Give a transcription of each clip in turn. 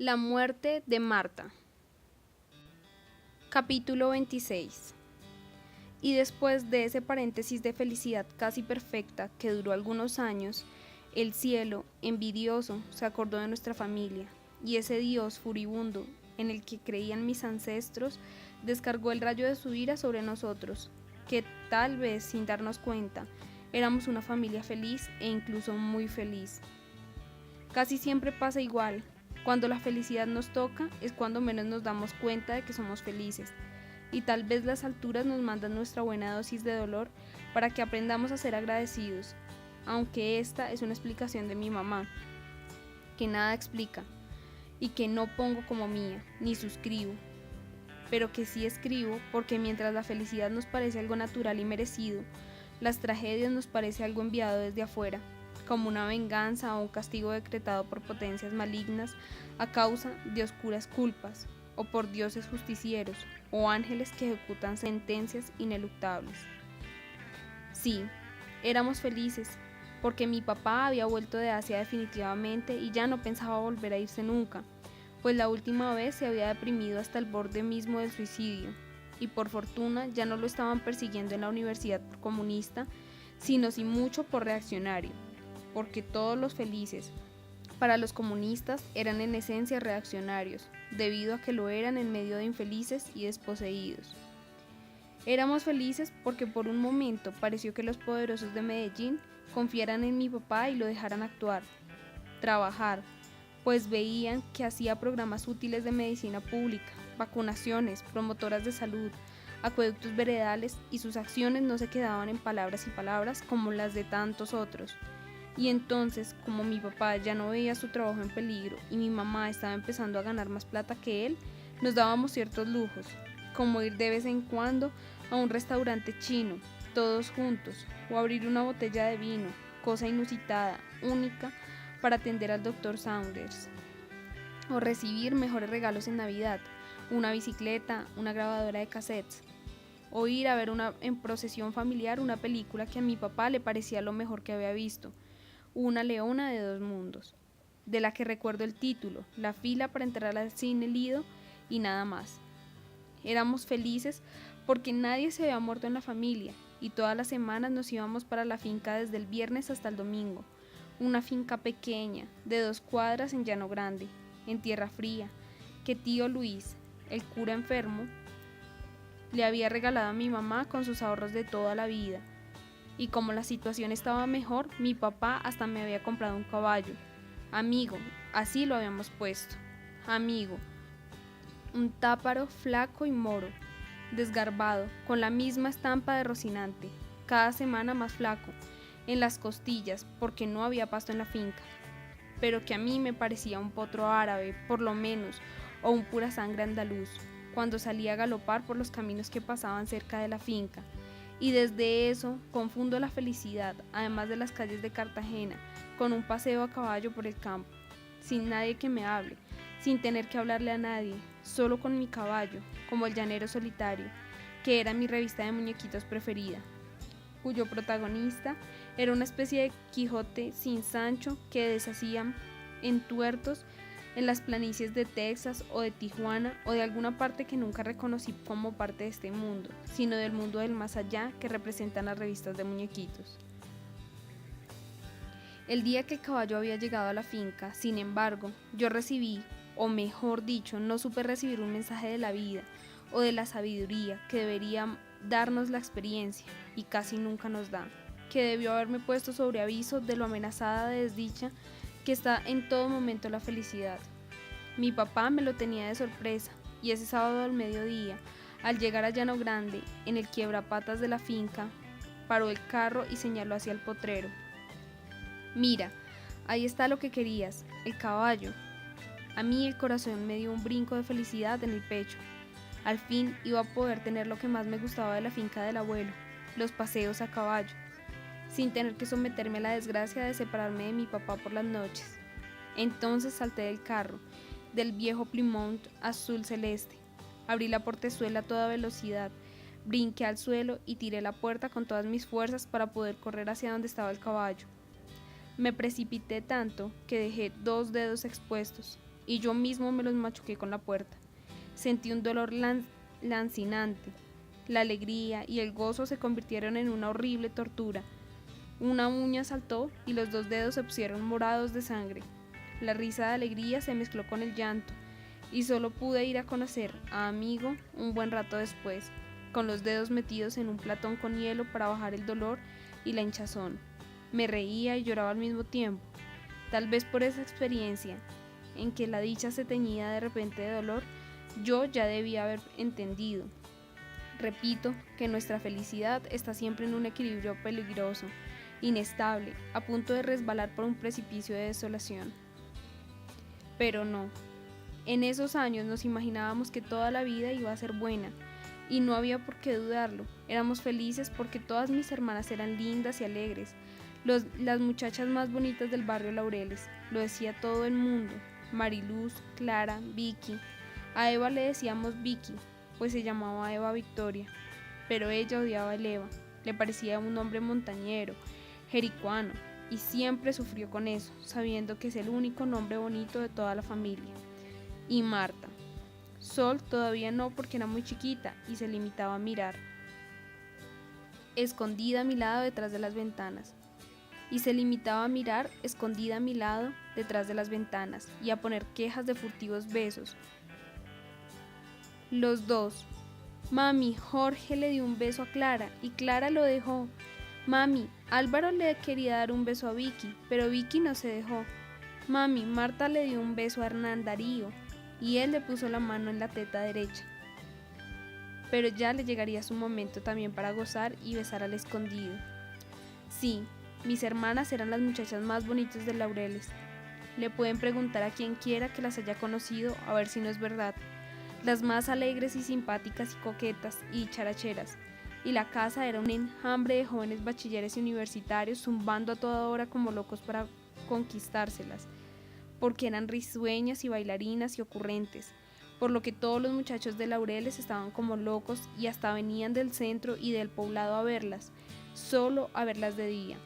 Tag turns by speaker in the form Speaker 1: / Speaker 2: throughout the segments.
Speaker 1: La muerte de Marta. Capítulo 26. Y después de ese paréntesis de felicidad casi perfecta que duró algunos años, el cielo, envidioso, se acordó de nuestra familia, y ese Dios furibundo en el que creían mis ancestros descargó el rayo de su ira sobre nosotros, que tal vez sin darnos cuenta éramos una familia feliz e incluso muy feliz. Casi siempre pasa igual. Cuando la felicidad nos toca es cuando menos nos damos cuenta de que somos felices, y tal vez las alturas nos mandan nuestra buena dosis de dolor para que aprendamos a ser agradecidos, aunque esta es una explicación de mi mamá, que nada explica, y que no pongo como mía, ni suscribo, pero que sí escribo porque mientras la felicidad nos parece algo natural y merecido, las tragedias nos parece algo enviado desde afuera, como una venganza o un castigo decretado por potencias malignas a causa de oscuras culpas, o por dioses justicieros, o ángeles que ejecutan sentencias ineluctables. Sí, éramos felices, porque mi papá había vuelto de Asia definitivamente y ya no pensaba volver a irse nunca, pues la última vez se había deprimido hasta el borde mismo del suicidio, y por fortuna ya no lo estaban persiguiendo en la universidad por comunista, sino sin mucho por reaccionario, porque todos los felices, para los comunistas, eran en esencia reaccionarios, debido a que lo eran en medio de infelices y desposeídos. Éramos felices porque por un momento pareció que los poderosos de Medellín confiaran en mi papá y lo dejaran actuar, trabajar, pues veían que hacía programas útiles de medicina pública, vacunaciones, promotoras de salud, acueductos veredales, y sus acciones no se quedaban en palabras y palabras como las de tantos otros. Y entonces, como mi papá ya no veía su trabajo en peligro y mi mamá estaba empezando a ganar más plata que él, nos dábamos ciertos lujos, como ir de vez en cuando a un restaurante chino, todos juntos, o abrir una botella de vino, cosa inusitada, única, para atender al doctor Saunders, o recibir mejores regalos en Navidad, una bicicleta, una grabadora de cassettes, o ir a ver en procesión familiar una película que a mi papá le parecía lo mejor que había visto, Una leona de dos mundos, de la que recuerdo el título, la fila para entrar al cine Lido y nada más. Éramos felices porque nadie se había muerto en la familia y todas las semanas nos íbamos para la finca desde el viernes hasta el domingo, una finca pequeña, de 2 cuadras en Llano Grande, en tierra fría, que tío Luis, el cura enfermo, le había regalado a mi mamá con sus ahorros de toda la vida. Y como la situación estaba mejor, mi papá hasta me había comprado un caballo. Amigo, así lo habíamos puesto. Amigo, un táparo flaco y moro, desgarbado, con la misma estampa de Rocinante, cada semana más flaco, en las costillas, porque no había pasto en la finca, pero que a mí me parecía un potro árabe, por lo menos, o un pura sangre andaluz, cuando salía a galopar por los caminos que pasaban cerca de la finca. Y desde eso confundo la felicidad, además de las calles de Cartagena, con un paseo a caballo por el campo, sin nadie que me hable, sin tener que hablarle a nadie, solo con mi caballo, como el llanero solitario, que era mi revista de muñequitos preferida, cuyo protagonista era una especie de Quijote sin Sancho que deshacía en tuertos en las planicies de Texas o de Tijuana o de alguna parte que nunca reconocí como parte de este mundo, sino del mundo del más allá que representan las revistas de muñequitos. El día que el caballo había llegado a la finca, sin embargo, yo recibí, o mejor dicho, no supe recibir un mensaje de la vida o de la sabiduría que debería darnos la experiencia y casi nunca nos da, que debió haberme puesto sobre aviso de lo amenazada de desdicha que está en todo momento la felicidad. Mi papá me lo tenía de sorpresa y ese sábado al mediodía, al llegar a Llano Grande, en el quiebrapatas de la finca, paró el carro y señaló hacia el potrero. Mira, ahí está lo que querías, el caballo. A mí el corazón me dio un brinco de felicidad en el pecho. Al fin iba a poder tener lo que más me gustaba de la finca del abuelo, los paseos a caballo, sin tener que someterme a la desgracia de separarme de mi papá por las noches. Entonces salté del carro, del viejo Plymouth azul celeste. Abrí la portezuela a toda velocidad, brinqué al suelo y tiré la puerta con todas mis fuerzas para poder correr hacia donde estaba el caballo. Me precipité tanto que dejé 2 dedos expuestos. y yo mismo me los machuqué con la puerta. Sentí un dolor lancinante. La alegría y el gozo se convirtieron en una horrible tortura. Una uña saltó y los 2 dedos se pusieron morados de sangre. La risa de alegría se mezcló con el llanto, y solo pude ir a conocer a amigo un buen rato después, con los dedos metidos en un platón con hielo para bajar el dolor y la hinchazón. Me reía y lloraba al mismo tiempo, tal vez por esa experiencia, en que la dicha se teñía de repente de dolor. Yo ya debía haber entendido. Repito que nuestra felicidad está siempre en un equilibrio peligroso, inestable, a punto de resbalar por un precipicio de desolación. Pero no. En esos años nos imaginábamos que toda la vida iba a ser buena, y no había por qué dudarlo. Éramos felices porque todas mis hermanas eran lindas y alegres, las muchachas más bonitas del barrio Laureles, lo decía todo el mundo. Mariluz, Clara, Vicky. A Eva le decíamos Vicky, pues se llamaba Eva Victoria, pero ella odiaba a Eva, le parecía un hombre montañero, jericuano, y siempre sufrió con eso, sabiendo que es el único nombre bonito de toda la familia. Y Marta. Sol todavía no, porque era muy chiquita y se limitaba a mirar, escondida a mi lado detrás de las ventanas. Y a poner quejas de furtivos besos. Los dos. Mami, Jorge le dio un beso a Clara y Clara lo dejó. Mami, Álvaro le quería dar un beso a Vicky, pero Vicky no se dejó. Mami, Marta le dio un beso a Hernán Darío y él le puso la mano en la teta derecha. Pero ya le llegaría su momento también para gozar y besar al escondido. Sí, mis hermanas eran las muchachas más bonitas de Laureles. Le pueden preguntar a quien quiera que las haya conocido a ver si no es verdad. Las más alegres y simpáticas y coquetas y characheras. Y la casa era un enjambre de jóvenes bachilleres y universitarios zumbando a toda hora como locos para conquistárselas, porque eran risueñas y bailarinas y ocurrentes, por lo que todos los muchachos de Laureles estaban como locos y hasta venían del centro y del poblado a verlas, solo a verlas de día,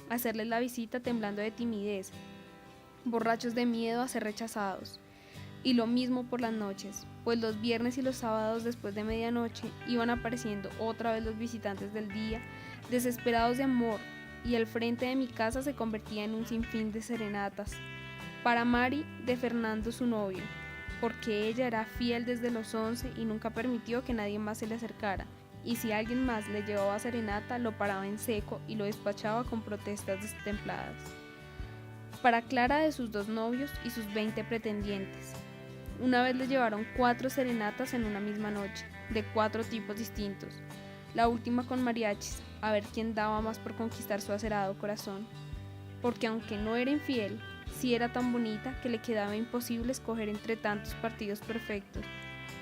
Speaker 1: a hacerles la visita temblando de timidez, borrachos de miedo a ser rechazados. Y lo mismo por las noches, pues los viernes y los sábados después de medianoche iban apareciendo otra vez los visitantes del día, desesperados de amor, y el frente de mi casa se convertía en un sinfín de serenatas. Para Mari, de Fernando su novio, porque ella era fiel desde los 11 y nunca permitió que nadie más se le acercara, y si alguien más le llevaba serenata, lo paraba en seco y lo despachaba con protestas destempladas. Para Clara, de sus 2 novios y sus 20 pretendientes. Una vez le llevaron 4 serenatas en una misma noche, de 4 tipos distintos, la última con mariachis, a ver quién daba más por conquistar su acerado corazón, porque aunque no era infiel, sí era tan bonita que le quedaba imposible escoger entre tantos partidos perfectos,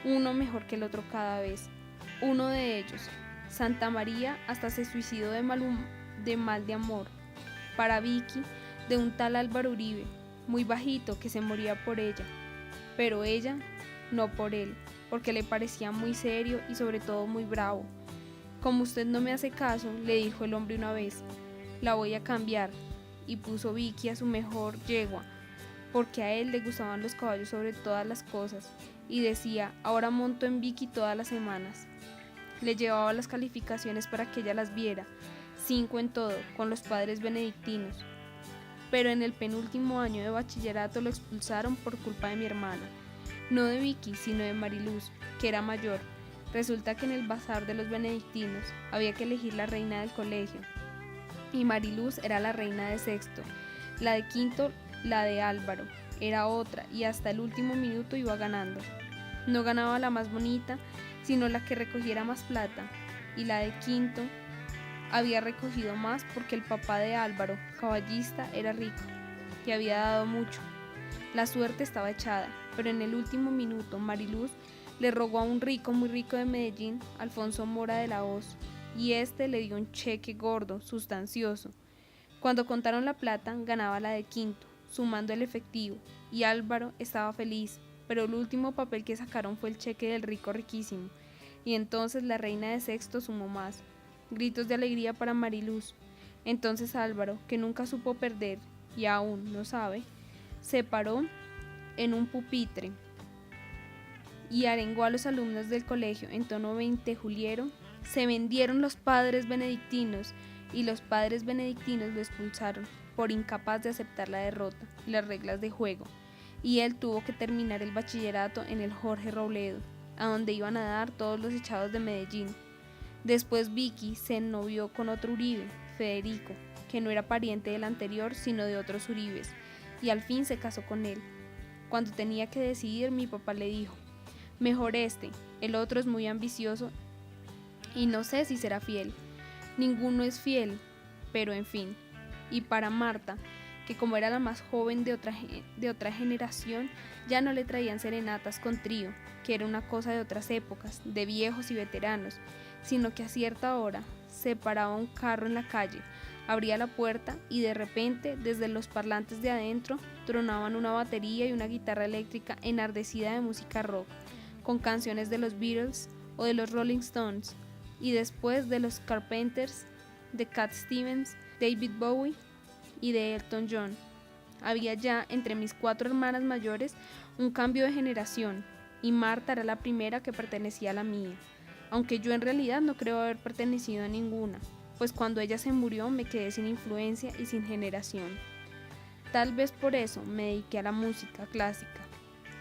Speaker 1: uno mejor que el otro cada vez. Uno de ellos, Santa María, hasta se suicidó de mal de amor. Para Vicky, de un tal Álvaro Uribe, muy bajito, que se moría por ella, pero ella no por él, porque le parecía muy serio y sobre todo muy bravo. Como usted no me hace caso, le dijo el hombre una vez, la voy a cambiar, y puso Vicky a su mejor yegua, porque a él le gustaban los caballos sobre todas las cosas, y decía, ahora monto en Vicky todas las semanas. Le llevaba las calificaciones para que ella las viera, 5 en todo, con los padres benedictinos. Pero en el penúltimo año de bachillerato lo expulsaron por culpa de mi hermana, no de Vicky, sino de Mariluz, que era mayor. Resulta que en el bazar de los benedictinos había que elegir la reina del colegio, y Mariluz era la reina de sexto, la de quinto, la de Álvaro, era otra, y hasta el último minuto iba ganando. No ganaba la más bonita, sino la que recogiera más plata, y la de quinto había recogido más porque el papá de Álvaro, caballista, era rico y había dado mucho. La suerte estaba echada, pero en el último minuto Mariluz le rogó a un rico, muy rico de Medellín, Alfonso Mora de la Hoz, y este le dio un cheque gordo, sustancioso. Cuando contaron la plata, ganaba la de quinto, sumando el efectivo, y Álvaro estaba feliz, pero el último papel que sacaron fue el cheque del rico riquísimo, y entonces la reina de sexto sumó más. Gritos de alegría para Mariluz. Entonces Álvaro, que nunca supo perder y aún no sabe, se paró en un pupitre y arengó a los alumnos del colegio en tono veintejuliero, se vendieron los padres benedictinos y los padres benedictinos lo expulsaron por incapaz de aceptar la derrota y las reglas de juego, y él tuvo que terminar el bachillerato en el Jorge Robledo, a donde iban a dar todos los echados de Medellín. Después Vicky se ennovió con otro Uribe, Federico, que no era pariente del anterior sino de otros Uribes, y al fin se casó con él. Cuando tenía que decidir, mi papá le dijo: mejor este, el otro es muy ambicioso y no sé si será fiel. Ninguno es fiel, pero en fin. Y para Marta, que como era la más joven de otra generación, ya no le traían serenatas con trío, que era una cosa de otras épocas, de viejos y veteranos, sino que a cierta hora se paraba un carro en la calle, abría la puerta y de repente, desde los parlantes de adentro, tronaban una batería y una guitarra eléctrica enardecida de música rock, con canciones de los Beatles o de los Rolling Stones, y después de los Carpenters, de Cat Stevens, David Bowie y de Elton John. Había ya entre mis 4 hermanas mayores un cambio de generación, y Marta era la primera que pertenecía a la mía, aunque yo en realidad no creo haber pertenecido a ninguna, pues cuando ella se murió me quedé sin influencia y sin generación. Tal vez por eso me dediqué a la música clásica,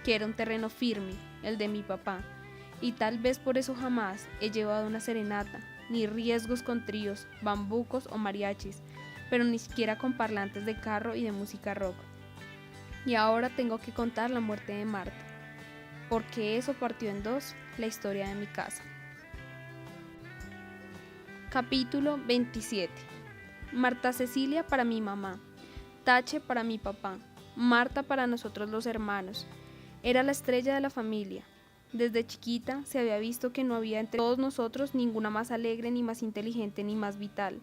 Speaker 1: que era un terreno firme, el de mi papá, y tal vez por eso jamás he llevado una serenata, ni riesgos con tríos, bambucos o mariachis, pero ni siquiera con parlantes de carro y de música rock. Y ahora tengo que contar la muerte de Marta, porque eso partió en dos la historia de mi casa. Capítulo 27. Marta Cecilia para mi mamá, Tache para mi papá, Marta para nosotros los hermanos. Era la estrella de la familia. Desde chiquita se había visto que no había entre todos nosotros ninguna más alegre, ni más inteligente, ni más vital.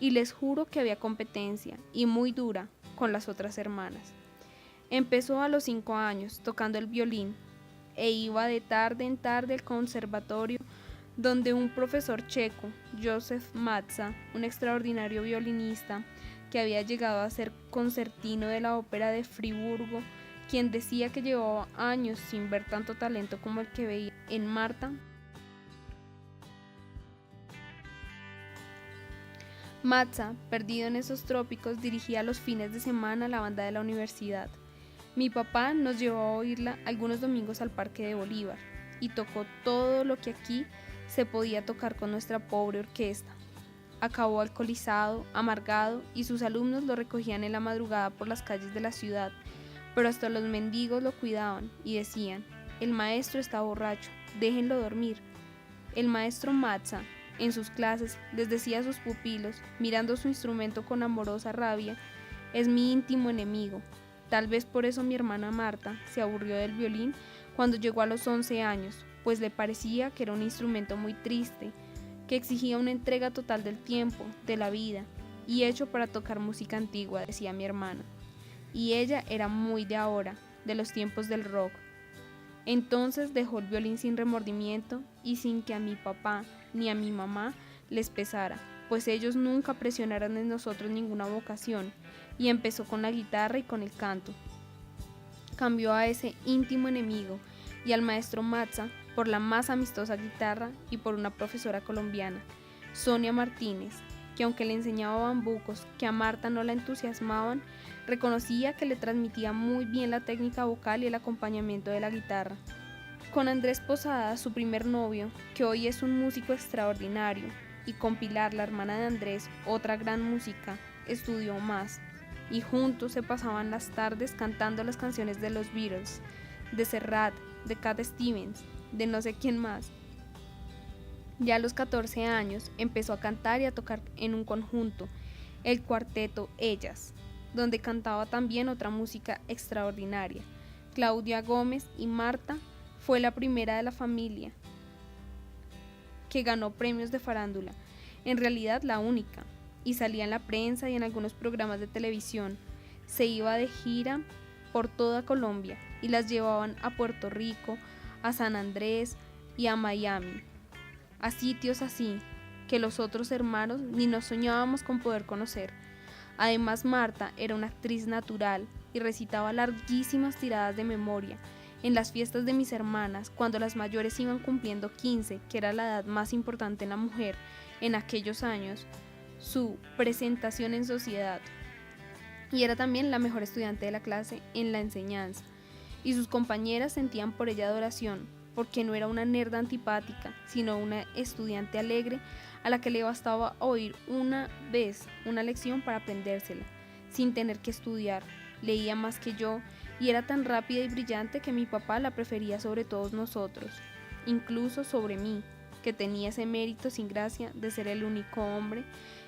Speaker 1: Y les juro que había competencia, y muy dura, con las otras hermanas. Empezó a los 5 años, tocando el violín, e iba de tarde en tarde al conservatorio, donde un profesor checo, Josef Matza, un extraordinario violinista, que había llegado a ser concertino de la ópera de Friburgo, quien decía que llevaba años sin ver tanto talento como el que veía en Marta. Matza, perdido en esos trópicos, dirigía los fines de semana la banda de la universidad. Mi papá nos llevó a oírla algunos domingos al Parque de Bolívar y tocó todo lo que aquí se podía tocar con nuestra pobre orquesta. Acabó alcoholizado, amargado, y sus alumnos lo recogían en la madrugada por las calles de la ciudad, pero hasta los mendigos lo cuidaban y decían: el maestro está borracho, déjenlo dormir. El maestro Matza, en sus clases, les decía a sus pupilos, mirando su instrumento con amorosa rabia: es mi íntimo enemigo. Tal vez por eso mi hermana Marta se aburrió del violín cuando llegó a los 11 años, pues le parecía que era un instrumento muy triste, que exigía una entrega total del tiempo, de la vida, y hecho para tocar música antigua, decía mi hermana. Y ella era muy de ahora, de los tiempos del rock. Entonces dejó el violín sin remordimiento y sin que a mi papá ni a mi mamá les pesara, pues ellos nunca presionaron en nosotros ninguna vocación, y empezó con la guitarra y con el canto. Cambió a ese íntimo enemigo y al maestro Matza por la más amistosa guitarra y por una profesora colombiana, Sonia Martínez, que aunque le enseñaba bambucos que a Marta no la entusiasmaban, reconocía que le transmitía muy bien la técnica vocal y el acompañamiento de la guitarra. Con Andrés Posada, su primer novio, que hoy es un músico extraordinario, y con Pilar, la hermana de Andrés, otra gran música, estudió más, y juntos se pasaban las tardes cantando las canciones de los Beatles, de Serrat, de Cat Stevens, de no sé quién más. Ya a los 14 años empezó a cantar y a tocar en un conjunto, el cuarteto Ellas, donde cantaba también otra música extraordinaria, Claudia Gómez, y Marta fue la primera de la familia que ganó premios de farándula, en realidad la única, y salía en la prensa y en algunos programas de televisión. Se iba de gira por toda Colombia y las llevaban a Puerto Rico, a San Andrés y a Miami, a sitios así que los otros hermanos ni nos soñábamos con poder conocer. Además, Marta era una actriz natural, y recitaba larguísimas tiradas de memoria. En las fiestas de mis hermanas, cuando las mayores iban cumpliendo 15, que era la edad más importante en la mujer en aquellos años, su presentación en sociedad. Y era también la mejor estudiante de la clase en la enseñanza. Y sus compañeras sentían por ella adoración, porque no era una nerda antipática, sino una estudiante alegre a la que le bastaba oír una vez una lección para aprendérsela, sin tener que estudiar. Leía más que yo y era tan rápida y brillante que mi papá la prefería sobre todos nosotros, incluso sobre mí, que tenía ese mérito sin gracia de ser el único hombre,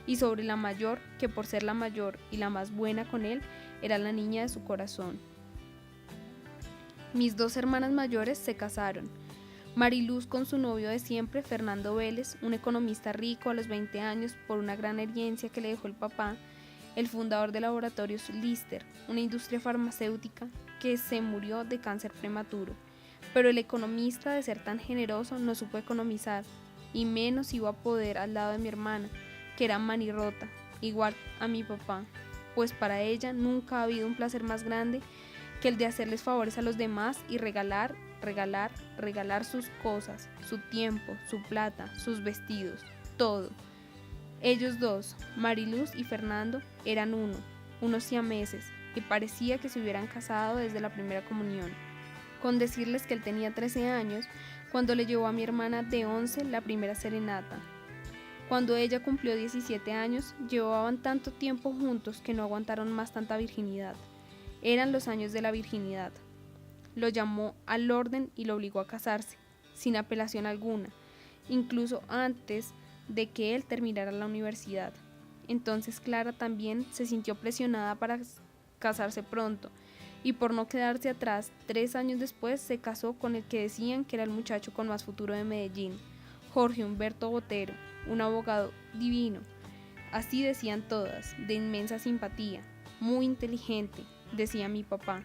Speaker 1: y sobre la mayor, que por ser la mayor y la más buena con él, era la niña de su corazón. Mis dos hermanas mayores se casaron. Mariluz con su novio de siempre, Fernando Vélez, un economista rico a los 20 años por una gran herencia que le dejó el papá, el fundador de Laboratorios Lister, una industria farmacéutica que se murió de cáncer prematuro. Pero el economista, de ser tan generoso, no supo economizar, y menos iba a poder al lado de mi hermana, que era manirrota, igual a mi papá, pues para ella nunca ha habido un placer más grande que el de hacerles favores a los demás y regalar sus cosas, su tiempo, su plata, sus vestidos, todo. Ellos dos, Mariluz y Fernando, eran unos siameses, que parecía que se hubieran casado desde la primera comunión. Con decirles que él tenía 13 años, cuando le llevó a mi hermana de 11 la primera serenata. Cuando ella cumplió 17 años, llevaban tanto tiempo juntos que no aguantaron más tanta virginidad. Eran los años de la virginidad. Lo llamó al orden y lo obligó a casarse, sin apelación alguna, incluso antes de que él terminara la universidad. Entonces Clara también se sintió presionada para casarse pronto, y por no quedarse atrás, 3 años después se casó con el que decían que era el muchacho con más futuro de Medellín, Jorge Humberto Botero, un abogado divino. Así decían todas, de inmensa simpatía, muy inteligente, decía mi papá,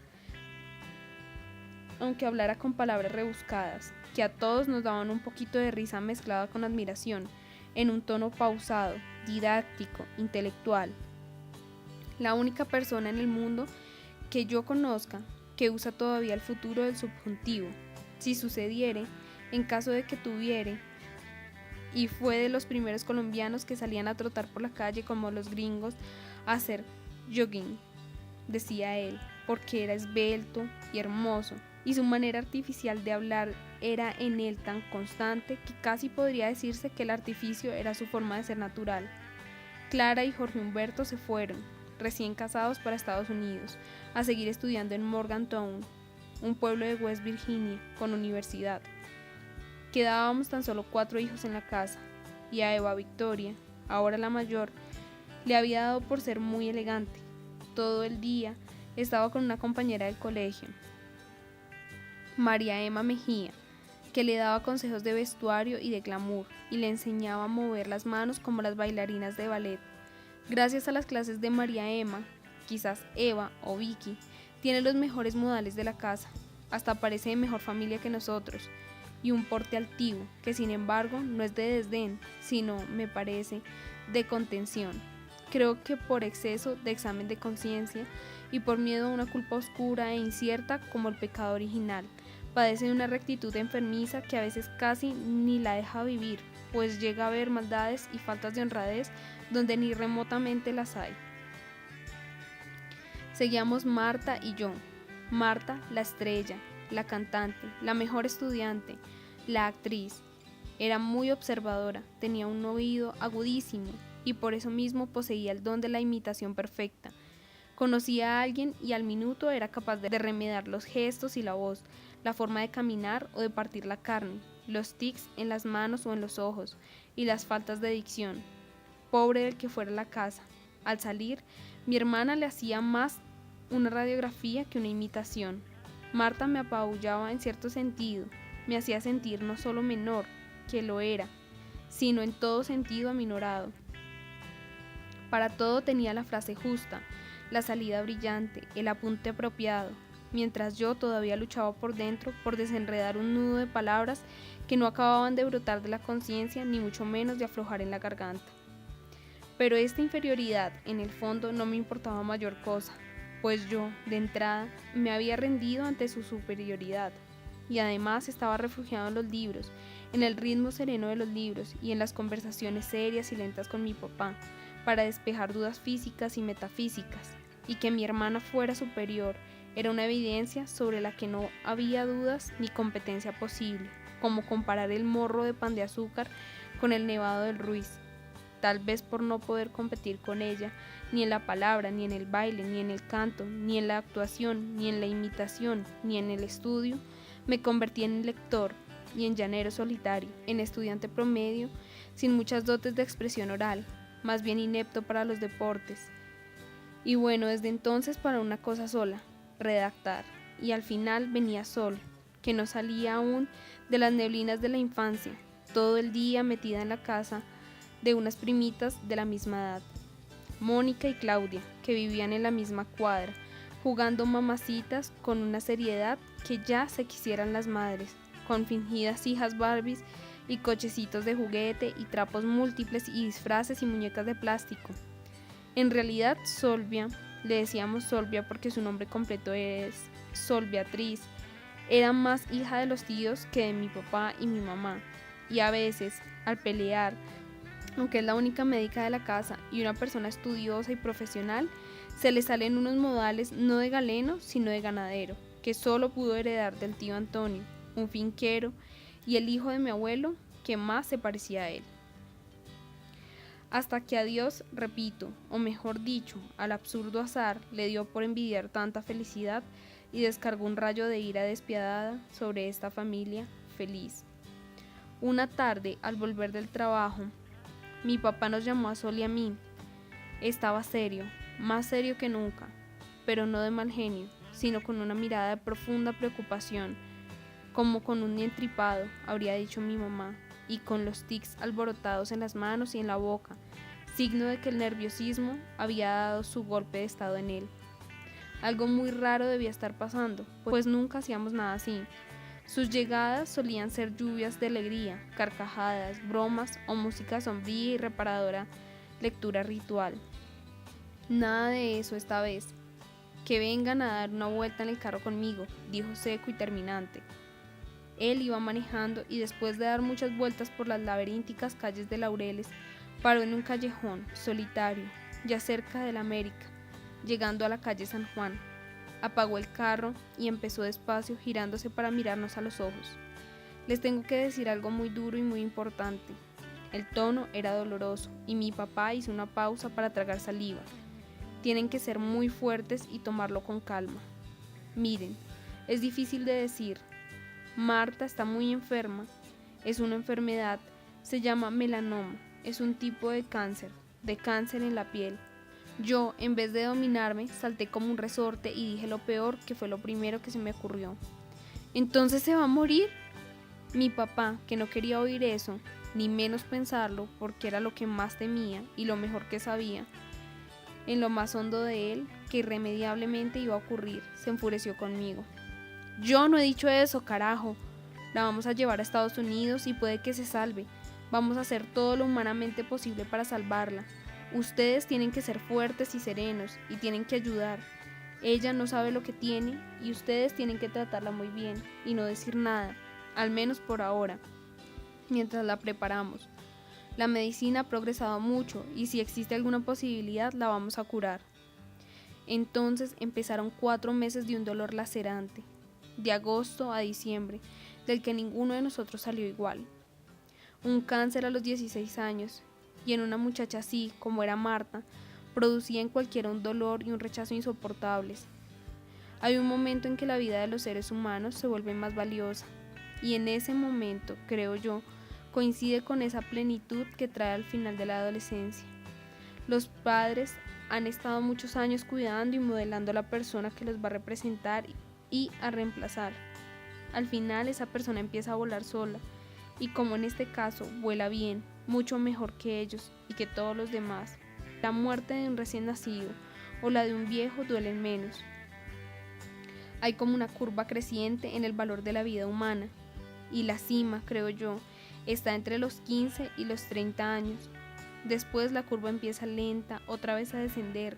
Speaker 1: aunque hablara con palabras rebuscadas, que a todos nos daban un poquito de risa mezclada con admiración, en un tono pausado, didáctico, intelectual. La única persona en el mundo que yo conozca que usa todavía el futuro del subjuntivo, si sucediere, en caso de que tuviere, y fue de los primeros colombianos que salían a trotar por la calle como los gringos a hacer jogging, decía él, porque era esbelto y hermoso, y su manera artificial de hablar era en él tan constante que casi podría decirse que el artificio era su forma de ser natural. Clara y Jorge Humberto se fueron, recién casados, para Estados Unidos, a seguir estudiando en Morgantown, un pueblo de West Virginia, con universidad. Quedábamos tan solo 4 hijos en la casa, y a Eva Victoria, ahora la mayor, le había dado por ser muy elegante. Todo el día estaba con una compañera del colegio, María Emma Mejía, que le daba consejos de vestuario y de glamour, y le enseñaba a mover las manos como las bailarinas de ballet. Gracias a las clases de María Emma, quizás Eva o Vicky, tiene los mejores modales de la casa, hasta parece de mejor familia que nosotros, y un porte altivo, que sin embargo no es de desdén, sino, me parece, de contención. Creo que por exceso de examen de conciencia y por miedo a una culpa oscura e incierta como el pecado original, padece de una rectitud enfermiza que a veces casi ni la deja vivir, pues llega a ver maldades y faltas de honradez donde ni remotamente las hay. Seguíamos Marta y yo. Marta, la estrella, la cantante, la mejor estudiante, la actriz. Era muy observadora, tenía un oído agudísimo y por eso mismo poseía el don de la imitación perfecta. Conocía a alguien y al minuto era capaz de remedar los gestos y la voz, la forma de caminar o de partir la carne, los tics en las manos o en los ojos y las faltas de dicción. Pobre del que fuera a la casa. Al salir, mi hermana le hacía más una radiografía que una imitación. Marta me apabullaba en cierto sentido, me hacía sentir no solo menor, que lo era, sino en todo sentido aminorado. Para todo tenía la frase justa, la salida brillante, el apunte apropiado, mientras yo todavía luchaba por dentro por desenredar un nudo de palabras que no acababan de brotar de la conciencia ni mucho menos de aflojar en la garganta. Pero esta inferioridad, en el fondo, no me importaba mayor cosa. pues yo, de entrada, me había rendido ante su superioridad, y además estaba refugiado en los libros, en el ritmo sereno de los libros y en las conversaciones serias y lentas con mi papá, para despejar dudas físicas y metafísicas, y que mi hermana fuera superior era una evidencia sobre la que no había dudas ni competencia posible, como comparar el morro de pan de azúcar con el nevado del Ruiz. Tal vez por no poder competir con ella, ni en la palabra, ni en el baile, ni en el canto, ni en la actuación, ni en la imitación, ni en el estudio, me convertí en lector y en llanero solitario, en estudiante promedio, sin muchas dotes de expresión oral, más bien inepto para los deportes. Y bueno, desde entonces para una cosa sola, redactar, y al final venía Sol, que no salía aún de las neblinas de la infancia, todo el día metida en la casa de unas primitas de la misma edad, Mónica y Claudia, que vivían en la misma cuadra, jugando mamacitas con una seriedad que ya se quisieran las madres, con fingidas hijas Barbies y cochecitos de juguete y trapos múltiples y disfraces y muñecas de plástico. En realidad, Solvia, le decíamos Solvia porque su nombre completo es Sol Beatriz, era más hija de los tíos que de mi papá y mi mamá, y a veces, al pelear, aunque es la única médica de la casa y una persona estudiosa y profesional, se le salen unos modales no de galeno, sino de ganadero, que solo pudo heredar del tío Antonio, un finquero, y el hijo de mi abuelo, que más se parecía a él. Hasta que a Dios, repito, o mejor dicho, al absurdo azar, le dio por envidiar tanta felicidad y descargó un rayo de ira despiadada sobre esta familia feliz. Una tarde, al volver del trabajo, mi papá nos llamó a Sol y a mí. Estaba serio, más serio que nunca, pero no de mal genio, sino con una mirada de profunda preocupación, como con un entripado, habría dicho mi mamá, y con los tics alborotados en las manos y en la boca, signo de que el nerviosismo había dado su golpe de estado en él. Algo muy raro debía estar pasando, pues nunca hacíamos nada así. Sus llegadas solían ser lluvias de alegría, carcajadas, bromas o música sombría y reparadora, lectura ritual. Nada de eso esta vez. Que vengan a dar una vuelta en el carro conmigo, dijo seco y terminante. Él iba manejando y después de dar muchas vueltas por las laberínticas calles de Laureles, paró en un callejón solitario, ya cerca de la América, llegando a la calle San Juan. Apagó el carro y empezó despacio, girándose para mirarnos a los ojos. Les tengo que decir algo muy duro y muy importante. El tono era doloroso y mi papá hizo una pausa para tragar saliva. Tienen que ser muy fuertes y tomarlo con calma. Miren, es difícil de decir. Marta está muy enferma. Es una enfermedad, se llama melanoma. Es un tipo de cáncer en la piel. Yo, en vez de dominarme, salté como un resorte y dije lo peor, que fue lo primero que se me ocurrió. ¿Entonces se va a morir? Mi papá, que no quería oír eso, ni menos pensarlo, porque era lo que más temía y lo mejor que sabía, en lo más hondo de él, que irremediablemente iba a ocurrir, se enfureció conmigo. Yo no he dicho eso, carajo. La vamos a llevar a Estados Unidos y puede que se salve. Vamos a hacer todo lo humanamente posible para salvarla. Ustedes tienen que ser fuertes y serenos y tienen que ayudar. Ella no sabe lo que tiene y ustedes tienen que tratarla muy bien y no decir nada, al menos por ahora, mientras la preparamos. La medicina ha progresado mucho y si existe alguna posibilidad la vamos a curar. Entonces empezaron 4 meses de un dolor lacerante, de agosto a diciembre, del que ninguno de nosotros salió igual. Un cáncer a los 16 años, y en una muchacha así, como era Marta, producía en cualquiera un dolor y un rechazo insoportables. Hay un momento en que la vida de los seres humanos se vuelve más valiosa, y en ese momento, creo yo, coincide con esa plenitud que trae al final de la adolescencia. Los padres han estado muchos años cuidando y modelando a la persona que los va a representar y a reemplazar. Al final esa persona empieza a volar sola, y como en este caso vuela bien, mucho mejor que ellos y que todos los demás, la muerte de un recién nacido o la de un viejo duelen menos. Hay como una curva creciente en el valor de la vida humana, y la cima, creo yo, está entre los 15 y los 30 años. Después la curva empieza lenta, otra vez a descender,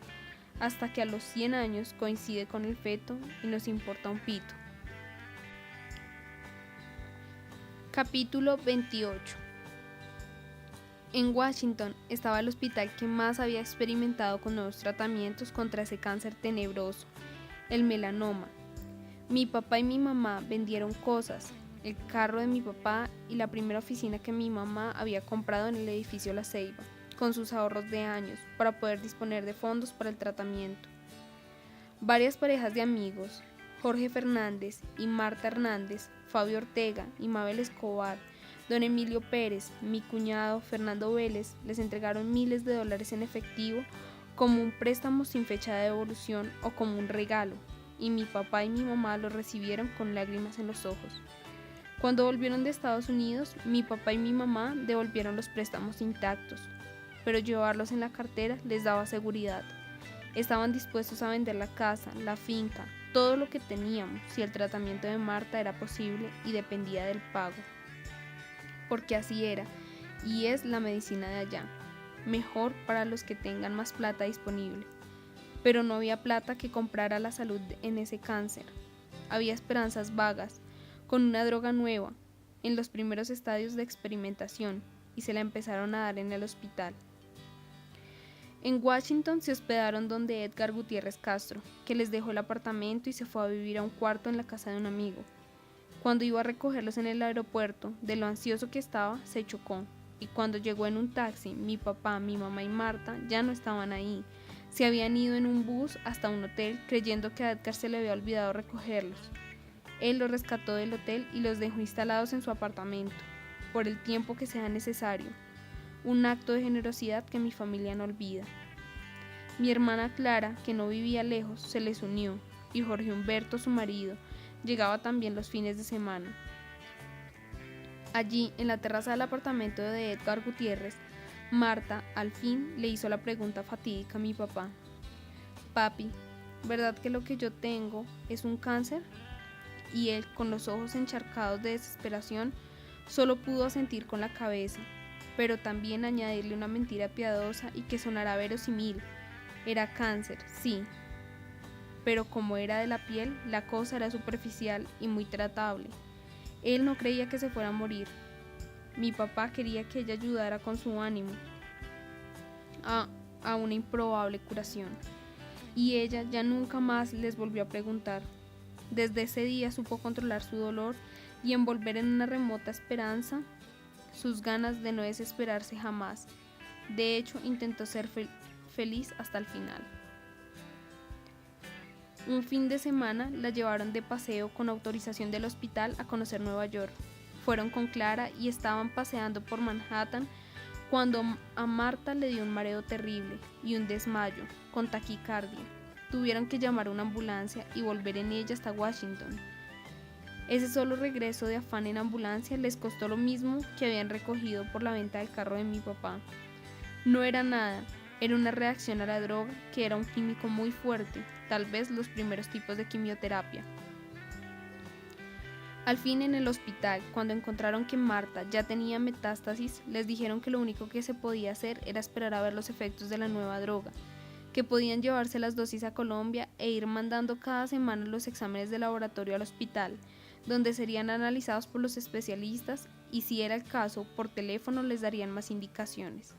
Speaker 1: hasta que a los 100 años coincide con el feto y nos importa un pito. Capítulo 28. En Washington estaba el hospital que más había experimentado con nuevos tratamientos contra ese cáncer tenebroso, el melanoma. Mi papá y mi mamá vendieron cosas, el carro de mi papá y la primera oficina que mi mamá había comprado en el edificio La Ceiba, con sus ahorros de años, para poder disponer de fondos para el tratamiento. Varias parejas de amigos, Jorge Fernández y Marta Hernández, Fabio Ortega y Mabel Escobar, don Emilio Pérez, mi cuñado Fernando Vélez, les entregaron miles de dólares en efectivo como un préstamo sin fecha de devolución o como un regalo, y mi papá y mi mamá lo recibieron con lágrimas en los ojos. Cuando volvieron de Estados Unidos, mi papá y mi mamá devolvieron los préstamos intactos, pero llevarlos en la cartera les daba seguridad. Estaban dispuestos a vender la casa, la finca, todo lo que teníamos si el tratamiento de Marta era posible y dependía del pago. Porque así era, y es la medicina de allá, mejor para los que tengan más plata disponible. Pero no había plata que comprara la salud en ese cáncer. Había esperanzas vagas, con una droga nueva, en los primeros estadios de experimentación, y se la empezaron a dar en el hospital. En Washington se hospedaron donde Edgar Gutiérrez Castro, que les dejó el apartamento y se fue a vivir a un cuarto en la casa de un amigo. Cuando iba a recogerlos en el aeropuerto, de lo ansioso que estaba, se chocó, y cuando llegó en un taxi, mi papá, mi mamá y Marta ya no estaban ahí. Se habían ido en un bus hasta un hotel creyendo que a Edgar se le había olvidado recogerlos. Él los rescató del hotel y los dejó instalados en su apartamento, por el tiempo que sea necesario. Un acto de generosidad que mi familia no olvida. Mi hermana Clara, que no vivía lejos, se les unió, y Jorge Humberto, su marido, llegaba también los fines de semana. Allí, en la terraza del apartamento de Edgar Gutiérrez, Marta, al fin, le hizo la pregunta fatídica a mi papá. Papi, ¿verdad que lo que yo tengo es un cáncer? Y él, con los ojos encharcados de desesperación, solo pudo asentir con la cabeza, pero también añadirle una mentira piadosa y que sonara verosímil. Era cáncer, sí, pero como era de la piel, la cosa era superficial y muy tratable. Él no creía que se fuera a morir. Mi papá quería que ella ayudara con su ánimo a una improbable curación, y ella ya nunca más les volvió a preguntar. Desde ese día supo controlar su dolor y envolver en una remota esperanza sus ganas de no desesperarse jamás. De hecho, intentó ser feliz hasta el final. Un fin de semana la llevaron de paseo con autorización del hospital a conocer Nueva York. Fueron con Clara y estaban paseando por Manhattan cuando a Marta le dio un mareo terrible y un desmayo, con taquicardia. Tuvieron que llamar a una ambulancia y volver en ella hasta Washington. Ese solo regreso de afán en ambulancia les costó lo mismo que habían recogido por la venta del carro de mi papá. No era nada, era una reacción a la droga, que era un químico muy fuerte, tal vez los primeros tipos de quimioterapia. Al fin, en el hospital, cuando encontraron que Marta ya tenía metástasis, les dijeron que lo único que se podía hacer era esperar a ver los efectos de la nueva droga, que podían llevarse las dosis a Colombia e ir mandando cada semana los exámenes de laboratorio al hospital, donde serían analizados por los especialistas y, si era el caso, por teléfono les darían más indicaciones.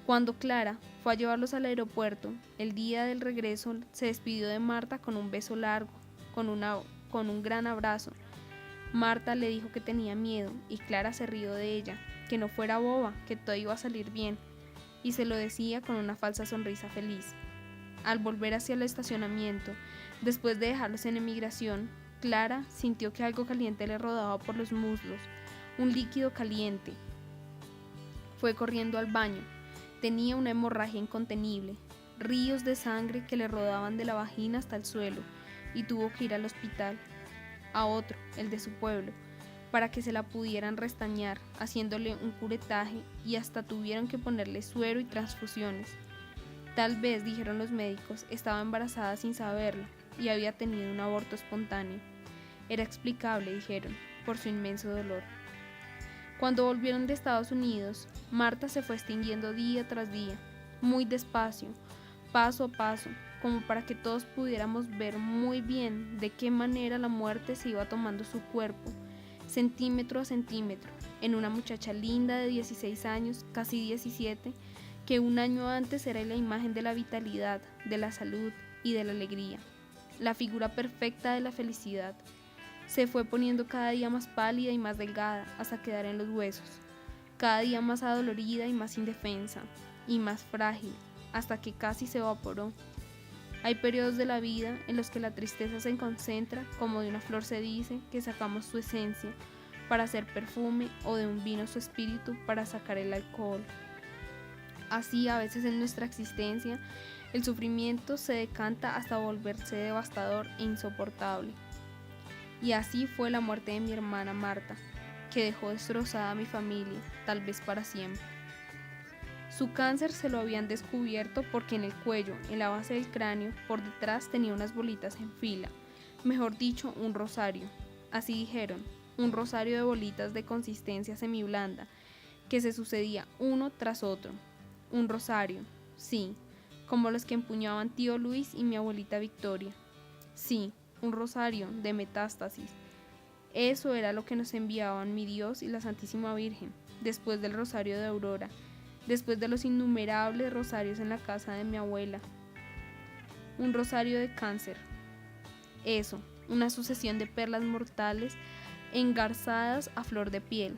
Speaker 1: Cuando Clara fue a llevarlos al aeropuerto, el día del regreso se despidió de Marta con un beso largo, con un gran abrazo. Marta le dijo que tenía miedo y Clara se rió de ella, que no fuera boba, que todo iba a salir bien, y se lo decía con una falsa sonrisa feliz. Al volver hacia el estacionamiento, después de dejarlos en emigración, Clara sintió que algo caliente le rodaba por los muslos, un líquido caliente. Fue corriendo al baño. Tenía una hemorragia incontenible, ríos de sangre que le rodaban de la vagina hasta el suelo, y tuvo que ir al hospital, a otro, el de su pueblo, para que se la pudieran restañar, haciéndole un curetaje, y hasta tuvieron que ponerle suero y transfusiones. Tal vez, dijeron los médicos, estaba embarazada sin saberlo y había tenido un aborto espontáneo. Era explicable, dijeron, por su inmenso dolor. Cuando volvieron de Estados Unidos, Marta se fue extinguiendo día tras día, muy despacio, paso a paso, como para que todos pudiéramos ver muy bien de qué manera la muerte se iba tomando su cuerpo, centímetro a centímetro, en una muchacha linda de 16 años, casi 17, que un año antes era la imagen de la vitalidad, de la salud y de la alegría, la figura perfecta de la felicidad. Se fue poniendo cada día más pálida y más delgada hasta quedar en los huesos, cada día más adolorida y más indefensa, y más frágil, hasta que casi se evaporó. Hay periodos de la vida en los que la tristeza se concentra, como de una flor se dice que sacamos su esencia para hacer perfume, o de un vino su espíritu para sacar el alcohol. Así, a veces en nuestra existencia, el sufrimiento se decanta hasta volverse devastador e insoportable. Y así fue la muerte de mi hermana Marta, que dejó destrozada a mi familia, tal vez para siempre. Su cáncer se lo habían descubierto porque en el cuello, en la base del cráneo, por detrás tenía unas bolitas en fila, mejor dicho, un rosario. Así dijeron, un rosario de bolitas de consistencia semiblanda, que se sucedía uno tras otro. Un rosario, sí, como los que empuñaban tío Luis y mi abuelita Victoria. Sí, un rosario de metástasis. Eso era lo que nos enviaban mi Dios y la Santísima Virgen, después del rosario de Aurora, después de los innumerables rosarios en la casa de mi abuela. Un rosario de cáncer. Eso, una sucesión de perlas mortales engarzadas a flor de piel.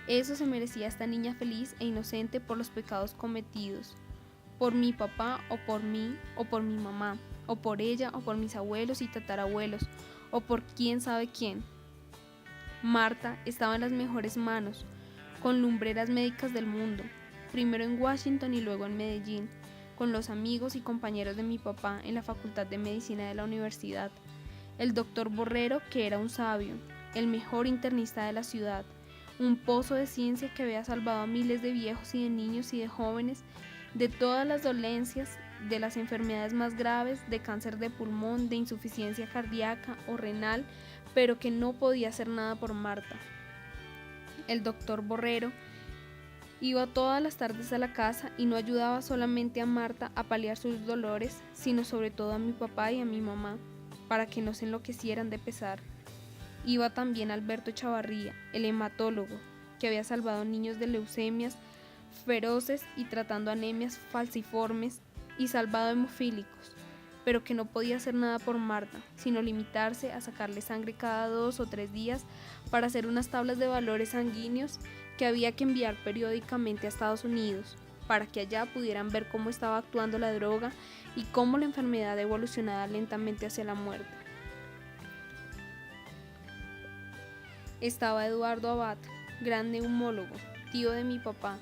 Speaker 1: Eso se merecía esta niña feliz e inocente por los pecados cometidos, por mi papá o por mí o por mi mamá, o por ella o por mis abuelos y tatarabuelos, o por quién sabe quién. Marta estaba en las mejores manos, con lumbreras médicas del mundo, primero en Washington y luego en Medellín, con los amigos y compañeros de mi papá en la Facultad de Medicina de la universidad, el doctor Borrero, que era un sabio, el mejor internista de la ciudad, un pozo de ciencia que había salvado a miles de viejos y de niños y de jóvenes de todas las dolencias, de las enfermedades más graves, de cáncer de pulmón, de insuficiencia cardíaca o renal, pero que no podía hacer nada por Marta. El doctor Borrero iba todas las tardes a la casa y no ayudaba solamente a Marta a paliar sus dolores, sino sobre todo a mi papá y a mi mamá, para que no se enloquecieran de pesar. Iba también Alberto Chavarría, el hematólogo, que había salvado niños de leucemias feroces y tratando anemias falciformes y salvado hemofílicos, pero que no podía hacer nada por Marta, sino limitarse a sacarle sangre cada 2 o 3 días para hacer unas tablas de valores sanguíneos que había que enviar periódicamente a Estados Unidos, para que allá pudieran ver cómo estaba actuando la droga y cómo la enfermedad evolucionaba lentamente hacia la muerte. Estaba Eduardo Abad, gran neumólogo, tío de mi papá,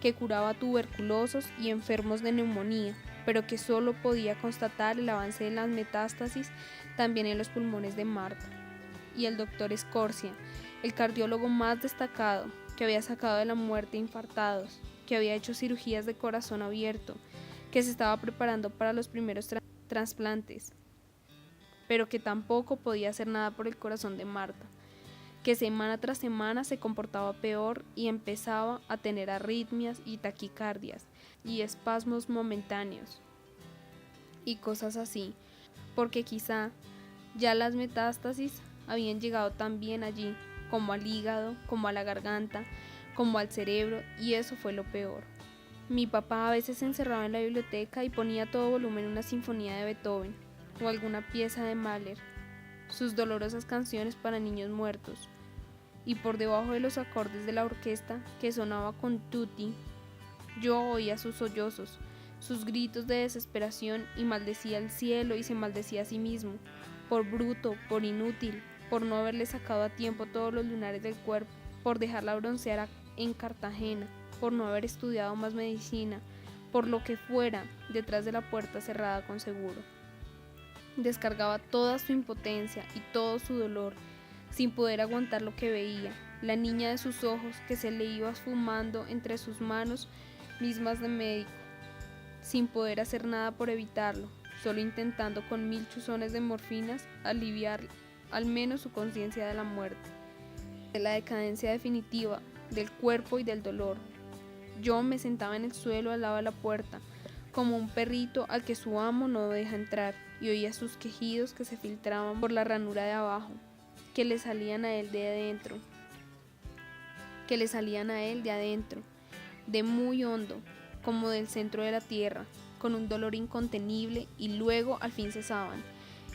Speaker 1: que curaba tuberculosos y enfermos de neumonía, pero que solo podía constatar el avance de las metástasis también en los pulmones de Marta. Y el doctor Scorsia, el cardiólogo más destacado, que había sacado de la muerte infartados, que había hecho cirugías de corazón abierto, que se estaba preparando para los primeros trasplantes, pero que tampoco podía hacer nada por el corazón de Marta, que semana tras semana se comportaba peor y empezaba a tener arritmias y taquicardias y espasmos momentáneos y cosas así, porque quizá ya las metástasis habían llegado también allí, como al hígado, como a la garganta, como al cerebro, y eso fue lo peor. Mi papá a veces se encerraba en la biblioteca y ponía a todo volumen una sinfonía de Beethoven o alguna pieza de Mahler, sus dolorosas canciones para niños muertos, y por debajo de los acordes de la orquesta que sonaba con tutti, yo oía sus sollozos, sus gritos de desesperación y maldecía al cielo y se maldecía a sí mismo, por bruto, por inútil, por no haberle sacado a tiempo todos los lunares del cuerpo, por dejarla broncear en Cartagena, por no haber estudiado más medicina, por lo que fuera, detrás de la puerta cerrada con seguro. Descargaba toda su impotencia y todo su dolor, sin poder aguantar lo que veía, la niña de sus ojos que se le iba esfumando entre sus manos mismas de médico, sin poder hacer nada por evitarlo, solo intentando con 1000 chuzones de morfinas aliviar al menos su conciencia de la muerte, de la decadencia definitiva del cuerpo y del dolor. Yo me sentaba en el suelo al lado de la puerta, como un perrito al que su amo no deja entrar, y oía sus quejidos que se filtraban por la ranura de abajo, que le salían a él de adentro, de muy hondo, como del centro de la tierra, con un dolor incontenible, y luego al fin cesaban,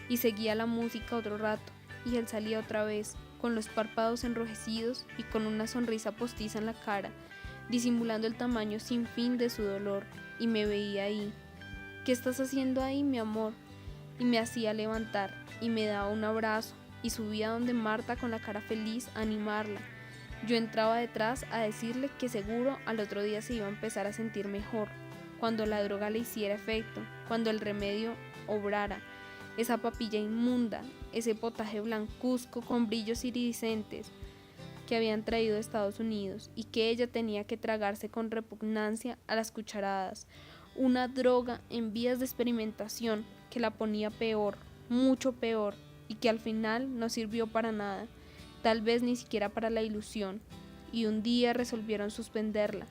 Speaker 1: y seguía la música otro rato, y él salía otra vez, con los párpados enrojecidos y con una sonrisa postiza en la cara, disimulando el tamaño sin fin de su dolor, y me veía ahí. ¿Qué estás haciendo ahí, mi amor? Y me hacía levantar, y me daba un abrazo, y subía donde Marta con la cara feliz a animarla. Yo entraba detrás a decirle que seguro al otro día se iba a empezar a sentir mejor, cuando la droga le hiciera efecto, cuando el remedio obrara. Esa papilla inmunda, ese potaje blancuzco con brillos iridiscentes que habían traído de Estados Unidos y que ella tenía que tragarse con repugnancia a las cucharadas. Una droga en vías de experimentación que la ponía peor, mucho peor, y que al final no sirvió para nada, tal vez ni siquiera para la ilusión. Y un día resolvieron suspenderla,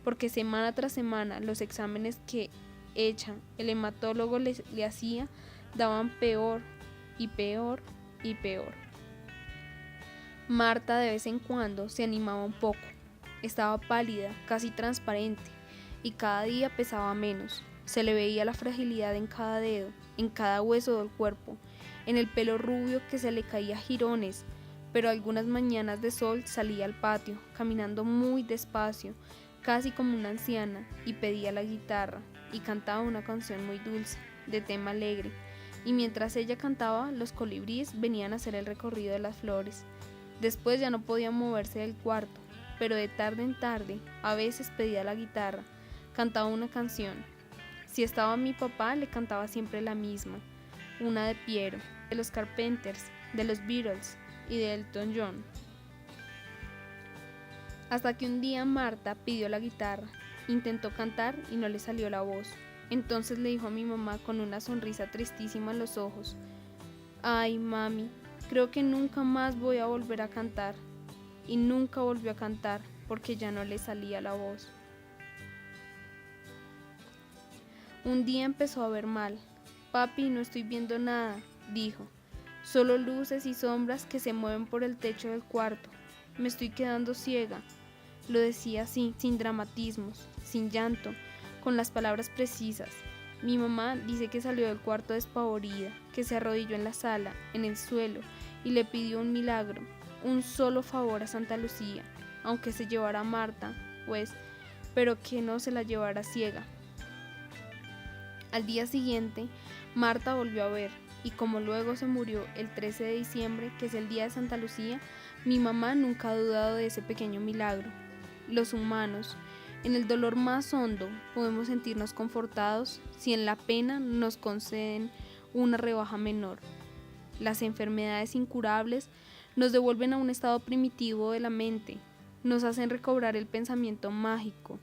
Speaker 1: porque semana tras semana los exámenes que el hematólogo le hacía daban peor y peor y peor. Marta de vez en cuando se animaba un poco. Estaba pálida, casi transparente, y cada día pesaba menos. Se le veía la fragilidad en cada dedo, en cada hueso del cuerpo, en el pelo rubio que se le caía a jirones, pero algunas mañanas de sol salía al patio, caminando muy despacio, casi como una anciana, y pedía la guitarra, y cantaba una canción muy dulce, de tema alegre, y mientras ella cantaba, los colibríes venían a hacer el recorrido de las flores. Después ya no podía moverse del cuarto, pero de tarde en tarde, a veces pedía la guitarra, cantaba una canción. Si estaba mi papá, le cantaba siempre la misma, una de Piero, de los Carpenters, de los Beatles y de Elton John. Hasta que un día Marta pidió la guitarra, intentó cantar y no le salió la voz. Entonces le dijo a mi mamá con una sonrisa tristísima en los ojos: «Ay, mami, creo que nunca más voy a volver a cantar». Y nunca volvió a cantar porque ya no le salía la voz. Un día empezó a ver mal. «Papi, no estoy viendo nada», dijo. «Solo luces y sombras que se mueven por el techo del cuarto. Me estoy quedando ciega». Lo decía así, sin dramatismos, sin llanto, con las palabras precisas. Mi mamá dice que salió del cuarto despavorida, que se arrodilló en la sala, en el suelo, y le pidió un milagro, un solo favor a Santa Lucía, aunque se llevara a Marta, pues, pero que no se la llevara ciega. Al día siguiente, Marta volvió a ver, y como luego se murió el 13 de diciembre, que es el día de Santa Lucía, mi mamá nunca ha dudado de ese pequeño milagro. Los humanos, en el dolor más hondo, podemos sentirnos confortados si en la pena nos conceden una rebaja menor. Las enfermedades incurables nos devuelven a un estado primitivo de la mente, nos hacen recobrar el pensamiento mágico.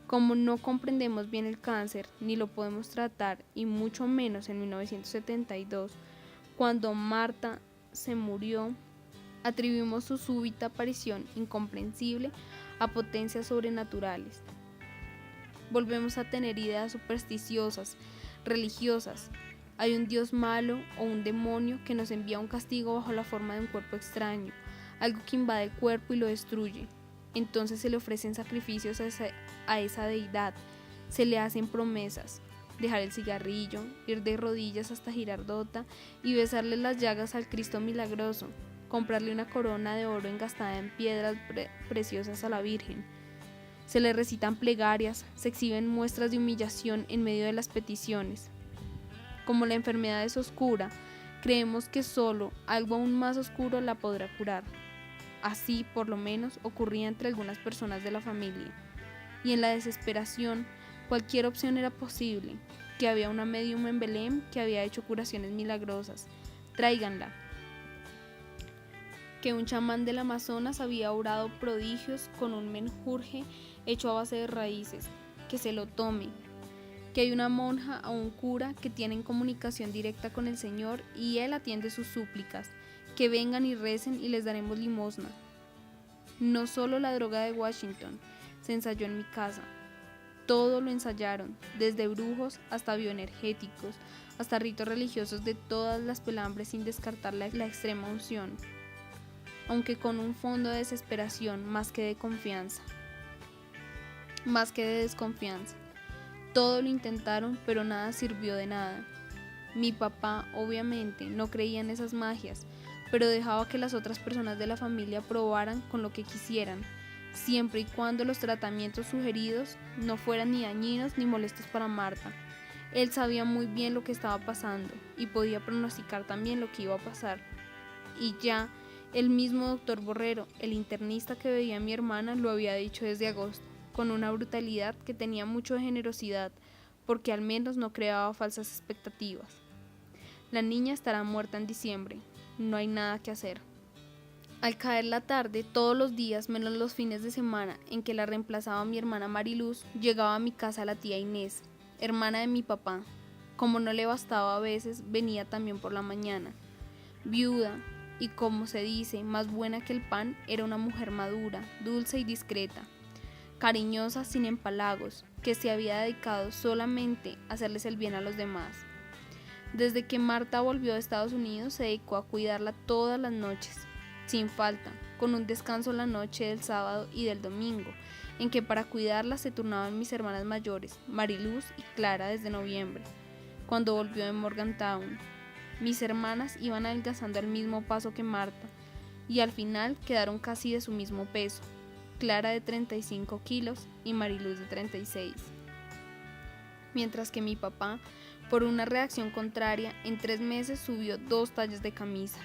Speaker 1: Como no comprendemos bien el cáncer, ni lo podemos tratar, y mucho menos en 1972, cuando Marta se murió, atribuimos su súbita aparición incomprensible a potencias sobrenaturales. Volvemos a tener ideas supersticiosas, religiosas. Hay un Dios malo o un demonio que nos envía un castigo bajo la forma de un cuerpo extraño, algo que invade el cuerpo y lo destruye. Entonces se le ofrecen sacrificios a esa deidad, se le hacen promesas: dejar el cigarrillo, ir de rodillas hasta Girardota y besarle las llagas al Cristo milagroso, comprarle una corona de oro engastada en piedras preciosas a la Virgen. Se le recitan plegarias, se exhiben muestras de humillación en medio de las peticiones. Como la enfermedad es oscura, creemos que solo algo aún más oscuro la podrá curar. Así, por lo menos, ocurría entre algunas personas de la familia. Y en la desesperación, cualquier opción era posible, que había una médium en Belém que había hecho curaciones milagrosas. Tráiganla. Que un chamán del Amazonas había obrado prodigios con un menjurje hecho a base de raíces. Que se lo tome. Que hay una monja o un cura que tienen comunicación directa con el Señor y Él atiende sus súplicas. Que vengan y recen y les daremos limosna. No solo la droga de Washington se ensayó en mi casa. Todo lo ensayaron, desde brujos hasta bioenergéticos, hasta ritos religiosos de todas las pelambres sin descartar la extrema unción, aunque con un fondo de desesperación más que de confianza, más que de desconfianza. Todo lo intentaron, pero nada sirvió de nada. Mi papá, obviamente, no creía en esas magias, pero dejaba que las otras personas de la familia probaran con lo que quisieran, siempre y cuando los tratamientos sugeridos no fueran ni dañinos ni molestos para Marta. Él sabía muy bien lo que estaba pasando y podía pronosticar también lo que iba a pasar. Y ya, el mismo doctor Borrero, el internista que veía a mi hermana, lo había dicho desde agosto, con una brutalidad que tenía mucho de generosidad, porque al menos no creaba falsas expectativas. La niña estará muerta en diciembre, no hay nada que hacer. Al caer la tarde, todos los días menos los fines de semana en que la reemplazaba mi hermana Mariluz, llegaba a mi casa la tía Inés, hermana de mi papá. Como no le bastaba a veces, venía también por la mañana. Viuda, y como se dice, más buena que el pan, era una mujer madura, dulce y discreta, cariñosa sin empalagos, que se había dedicado solamente a hacerles el bien a los demás. Desde que Marta volvió de Estados Unidos, se dedicó a cuidarla todas las noches, sin falta, con un descanso la noche del sábado y del domingo, en que para cuidarla se turnaban mis hermanas mayores, Mariluz y Clara, desde noviembre, cuando volvió de Morgantown. Mis hermanas iban adelgazando al mismo paso que Marta, y al final quedaron casi de su mismo peso, Clara de 35 kilos y Mariluz de 36. Mientras que mi papá, por una reacción contraria, en 3 meses subió 2 tallas de camisa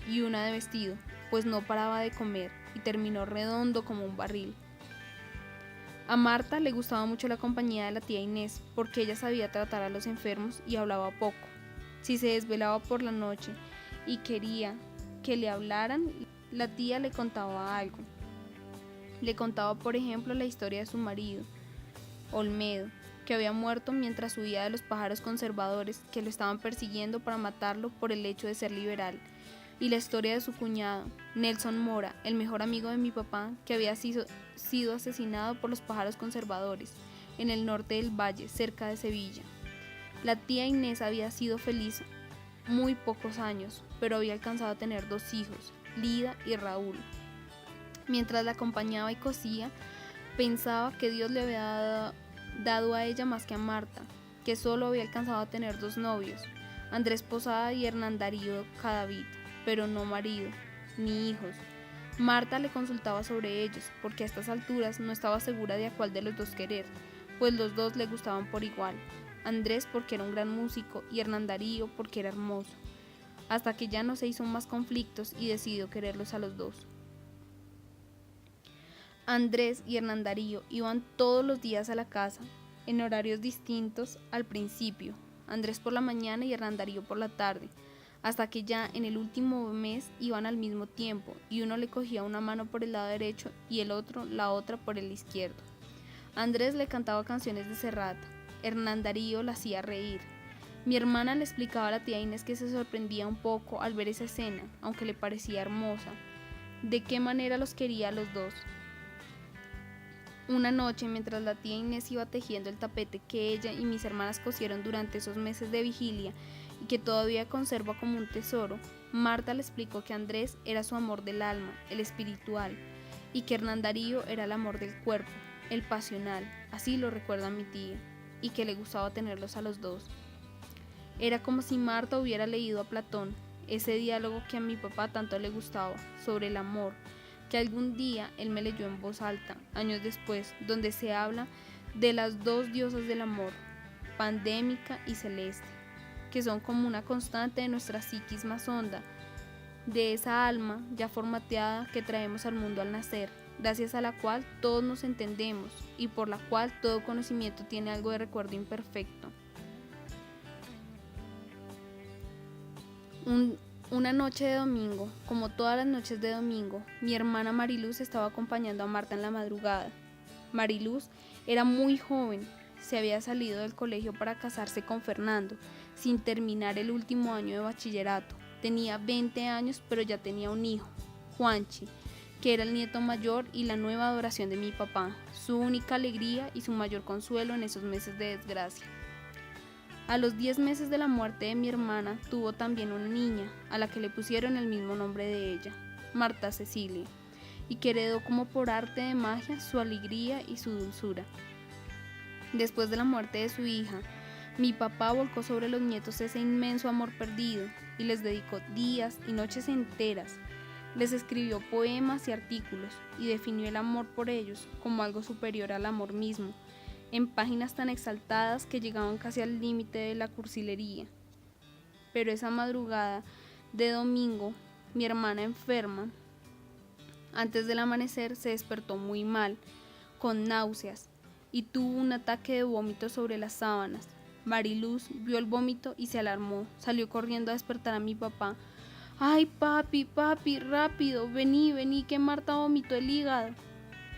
Speaker 1: y una de vestido, pues no paraba de comer y terminó redondo como un barril. A Marta le gustaba mucho la compañía de la tía Inés, porque ella sabía tratar a los enfermos y hablaba poco. Si se desvelaba por la noche y quería que le hablaran, la tía le contaba algo. Le contaba, por ejemplo, la historia de su marido, Olmedo, que había muerto mientras huía de los pájaros conservadores que lo estaban persiguiendo para matarlo por el hecho de ser liberal, y la historia de su cuñado, Nelson Mora, el mejor amigo de mi papá, que había sido asesinado por los pájaros conservadores en el norte del valle, cerca de Sevilla. La tía Inés había sido feliz muy pocos años, pero había alcanzado a tener 2 hijos, Lida y Raúl. Mientras la acompañaba y cosía, pensaba que Dios le había dado a ella más que a Marta, que solo había alcanzado a tener 2 novios, Andrés Posada y Hernán Darío Cadavid, pero no marido, ni hijos. Marta le consultaba sobre ellos, porque a estas alturas no estaba segura de a cuál de los 2 querer, pues los 2 le gustaban por igual, Andrés porque era un gran músico y Hernán Darío porque era hermoso, hasta que ya no se hizo más conflictos y decidió quererlos a los 2. Andrés y Hernán Darío iban todos los días a la casa, en horarios distintos al principio, Andrés por la mañana y Hernán Darío por la tarde, hasta que ya en el último mes iban al mismo tiempo y uno le cogía una mano por el lado derecho y el otro la otra por el izquierdo. Andrés le cantaba canciones de Serrat, Hernán Darío la hacía reír. Mi hermana le explicaba a la tía Inés que se sorprendía un poco al ver esa escena, aunque le parecía hermosa, de qué manera los quería a los 2. Una noche, mientras la tía Inés iba tejiendo el tapete que ella y mis hermanas cosieron durante esos meses de vigilia y que todavía conserva como un tesoro, Marta le explicó que Andrés era su amor del alma, el espiritual, y que Hernán Darío era el amor del cuerpo, el pasional, así lo recuerda mi tía, y que le gustaba tenerlos a los 2. Era como si Marta hubiera leído a Platón, ese diálogo que a mi papá tanto le gustaba, sobre el amor, que algún día él me leyó en voz alta, años después, donde se habla de las 2 diosas del amor, pandémica y celeste, que son como una constante de nuestra psiquis más honda, de esa alma ya formateada que traemos al mundo al nacer, gracias a la cual todos nos entendemos y por la cual todo conocimiento tiene algo de recuerdo imperfecto. Una noche de domingo, como todas las noches de domingo, mi hermana Mariluz estaba acompañando a Marta en la madrugada. Mariluz era muy joven, se había salido del colegio para casarse con Fernando, sin terminar el último año de bachillerato. Tenía 20 años, pero ya tenía un hijo, Juanchi, que era el nieto mayor y la nueva adoración de mi papá, su única alegría y su mayor consuelo en esos meses de desgracia. A los 10 meses de la muerte de mi hermana, tuvo también una niña, a la que le pusieron el mismo nombre de ella, Marta Cecilia, y que heredó como por arte de magia su alegría y su dulzura. Después de la muerte de su hija, mi papá volcó sobre los nietos ese inmenso amor perdido y les dedicó días y noches enteras. Les escribió poemas y artículos y definió el amor por ellos como algo superior al amor mismo, en páginas tan exaltadas que llegaban casi al límite de la cursilería. Pero esa madrugada de domingo, mi hermana enferma, antes del amanecer se despertó muy mal, con náuseas, y tuvo un ataque de vómito sobre las sábanas. Mariluz vio el vómito y se alarmó, salió corriendo a despertar a mi papá. ¡Ay, papi, rápido, vení, que Marta vomitó el hígado!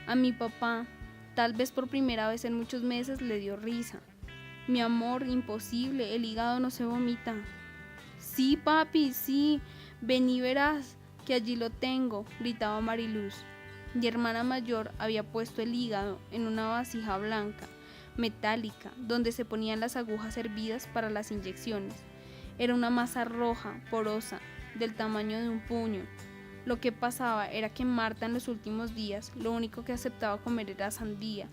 Speaker 1: A mi papá, tal vez por primera vez en muchos meses, le dio risa. Mi amor, imposible, el hígado no se vomita. Sí, papi, sí, vení verás, que allí lo tengo, gritaba Mariluz. Mi hermana mayor había puesto el hígado en una vasija blanca, metálica, donde se ponían las agujas hervidas para las inyecciones. Era una masa roja, porosa, del tamaño de un puño. Lo que pasaba era que Marta en los últimos días lo único que aceptaba comer era sandía.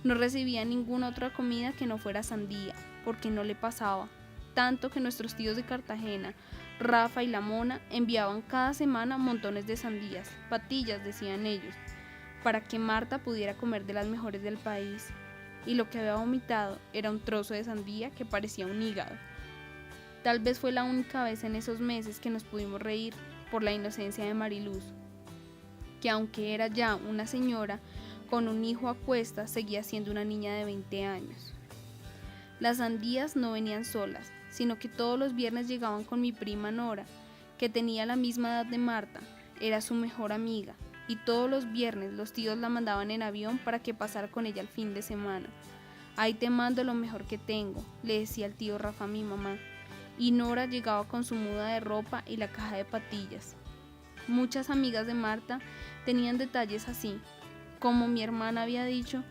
Speaker 1: No recibía ninguna otra comida que no fuera sandía, porque no le pasaba. Tanto que nuestros tíos de Cartagena, Rafa y la Mona, enviaban cada semana montones de sandías, patillas decían ellos, para que Marta pudiera comer de las mejores del país. Y lo que había vomitado era un trozo de sandía que parecía un hígado. Tal vez fue la única vez en esos meses que nos pudimos reír por la inocencia de Mariluz, que aunque era ya una señora con un hijo a cuestas, seguía siendo una niña de 20 años. Las sandías no venían solas, sino que todos los viernes llegaban con mi prima Nora, que tenía la misma edad de Marta, era su mejor amiga, y todos los viernes los tíos la mandaban en avión para que pasara con ella el fin de semana. Ahí te mando lo mejor que tengo, le decía el tío Rafa a mi mamá, y Nora llegaba con su muda de ropa y la caja de patillas. Muchas amigas de Marta tenían detalles así, como mi hermana había dicho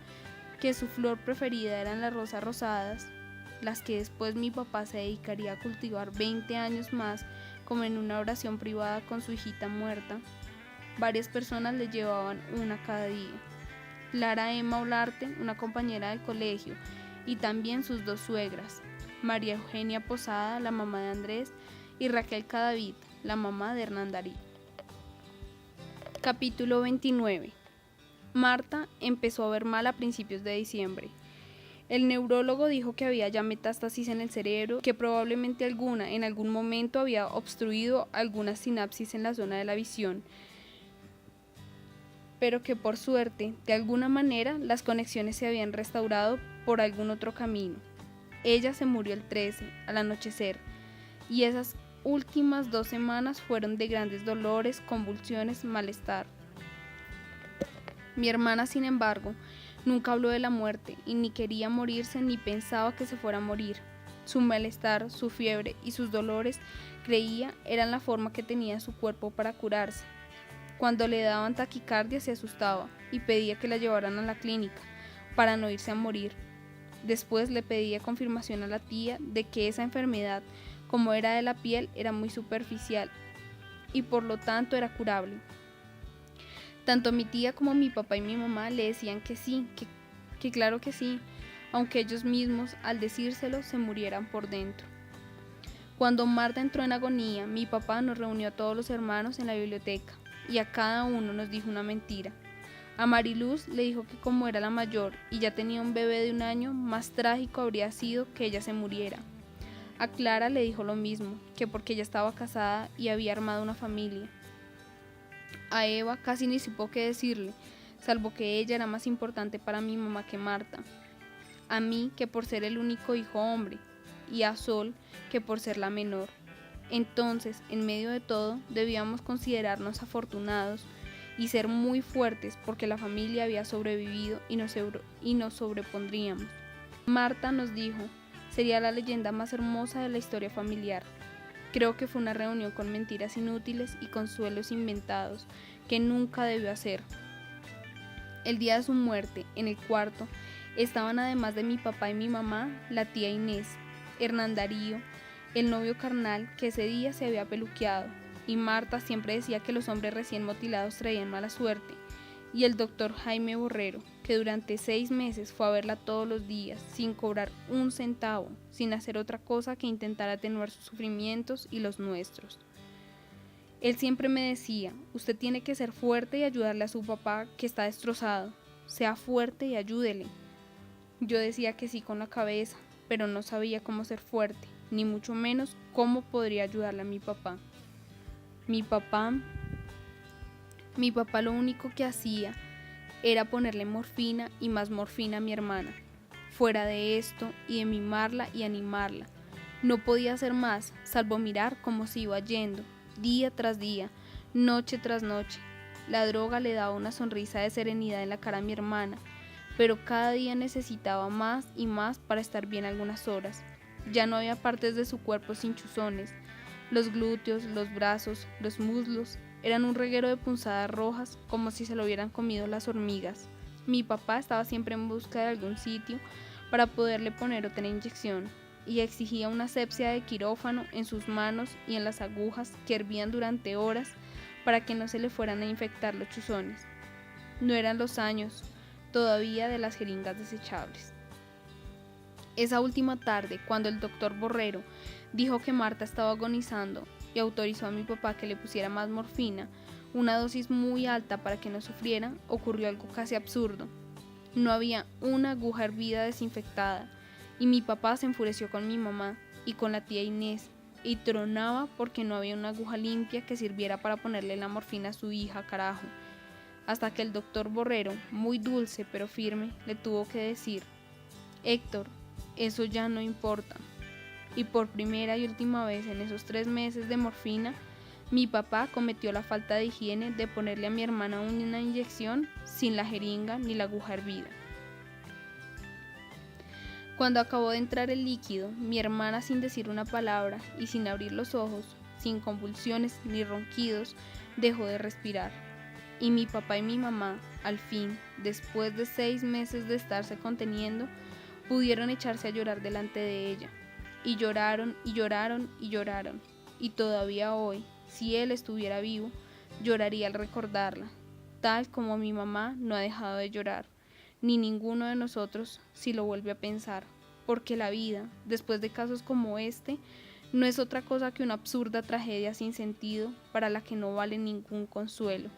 Speaker 1: que su flor preferida eran las rosas rosadas, las que después mi papá se dedicaría a cultivar 20 años más, como en una oración privada con su hijita muerta. Varias personas le llevaban una cada día. Lara Emma Olarte, una compañera del colegio, y también sus dos suegras, María Eugenia Posada, la mamá de Andrés, y Raquel Cadavid, la mamá de Hernán Darío. Capítulo 29. Marta empezó a ver mal a principios de diciembre. El neurólogo dijo que había ya metástasis en el cerebro, que probablemente en algún momento había obstruido alguna sinapsis en la zona de la visión, pero que por suerte, de alguna manera, las conexiones se habían restaurado por algún otro camino. Ella se murió el 13, al anochecer, y esas últimas 2 semanas fueron de grandes dolores, convulsiones, malestar. Mi hermana, sin embargo, nunca habló de la muerte, y ni quería morirse ni pensaba que se fuera a morir. Su malestar, su fiebre y sus dolores, creía, eran la forma que tenía su cuerpo para curarse. Cuando le daban taquicardia se asustaba y pedía que la llevaran a la clínica para no irse a morir. Después le pedía confirmación a la tía de que esa enfermedad, como era de la piel, era muy superficial y por lo tanto era curable. Tanto mi tía como mi papá y mi mamá le decían que sí, que claro que sí, aunque ellos mismos al decírselo se murieran por dentro. Cuando Marta entró en agonía, mi papá nos reunió a todos los hermanos en la biblioteca y a cada uno nos dijo una mentira. A Mariluz le dijo que como era la mayor y ya tenía un bebé de 1 año, más trágico habría sido que ella se muriera. A Clara le dijo lo mismo, que porque ella estaba casada y había armado una familia. A Eva casi ni supo qué decirle, salvo que ella era más importante para mi mamá que Marta. A mí, que por ser el único hijo hombre, y a Sol, que por ser la menor. Entonces, en medio de todo, debíamos considerarnos afortunados y ser muy fuertes porque la familia había sobrevivido y nos sobrepondríamos. Marta nos dijo, sería la leyenda más hermosa de la historia familiar. Creo que fue una reunión con mentiras inútiles y consuelos inventados que nunca debió hacer. El día de su muerte, en el cuarto, estaban además de mi papá y mi mamá, la tía Inés, Hernán Darío, el novio carnal que ese día se había peluqueado, y Marta siempre decía que los hombres recién motilados traían mala suerte, y el doctor Jaime Borrero, que durante 6 meses fue a verla todos los días, sin cobrar un centavo, sin hacer otra cosa que intentar atenuar sus sufrimientos y los nuestros. Él siempre me decía, usted tiene que ser fuerte y ayudarle a su papá que está destrozado, sea fuerte y ayúdele. Yo decía que sí con la cabeza, pero no sabía cómo ser fuerte, ni mucho menos cómo podría ayudarle a mi papá. Mi papá lo único que hacía era ponerle morfina y más morfina a mi hermana. Fuera de esto y de mimarla y animarla, no podía hacer más, salvo mirar cómo se iba yendo, día tras día, noche tras noche. La droga le daba una sonrisa de serenidad en la cara a mi hermana, pero cada día necesitaba más y más para estar bien algunas horas. Ya no había partes de su cuerpo sin chuzones. Los glúteos, los brazos, los muslos eran un reguero de punzadas rojas como si se lo hubieran comido las hormigas. Mi papá estaba siempre en busca de algún sitio para poderle poner otra inyección y exigía una asepsia de quirófano en sus manos y en las agujas que hervían durante horas para que no se le fueran a infectar los chuzones. No eran los años todavía de las jeringas desechables. Esa última tarde, cuando el doctor Borrero dijo que Marta estaba agonizando y autorizó a mi papá que le pusiera más morfina, una dosis muy alta para que no sufriera, ocurrió algo casi absurdo. No había una aguja hervida desinfectada, y mi papá se enfureció con mi mamá y con la tía Inés, y tronaba porque no había una aguja limpia que sirviera para ponerle la morfina a su hija, carajo. Hasta que el doctor Borrero, muy dulce pero firme, le tuvo que decir: Héctor, eso ya no importa. Y por primera y última vez en esos 3 meses de morfina, mi papá cometió la falta de higiene de ponerle a mi hermana una inyección sin la jeringa ni la aguja hervida. Cuando acabó de entrar el líquido, mi hermana, sin decir una palabra y sin abrir los ojos, sin convulsiones ni ronquidos, dejó de respirar. Y mi papá y mi mamá, al fin, después de 6 meses de estarse conteniendo, pudieron echarse a llorar delante de ella. Y lloraron y lloraron y lloraron. Y todavía hoy, si él estuviera vivo, lloraría al recordarla, tal como mi mamá no ha dejado de llorar, ni ninguno de nosotros si lo vuelve a pensar, porque la vida, después de casos como este, no es otra cosa que una absurda tragedia sin sentido para la que no vale ningún consuelo.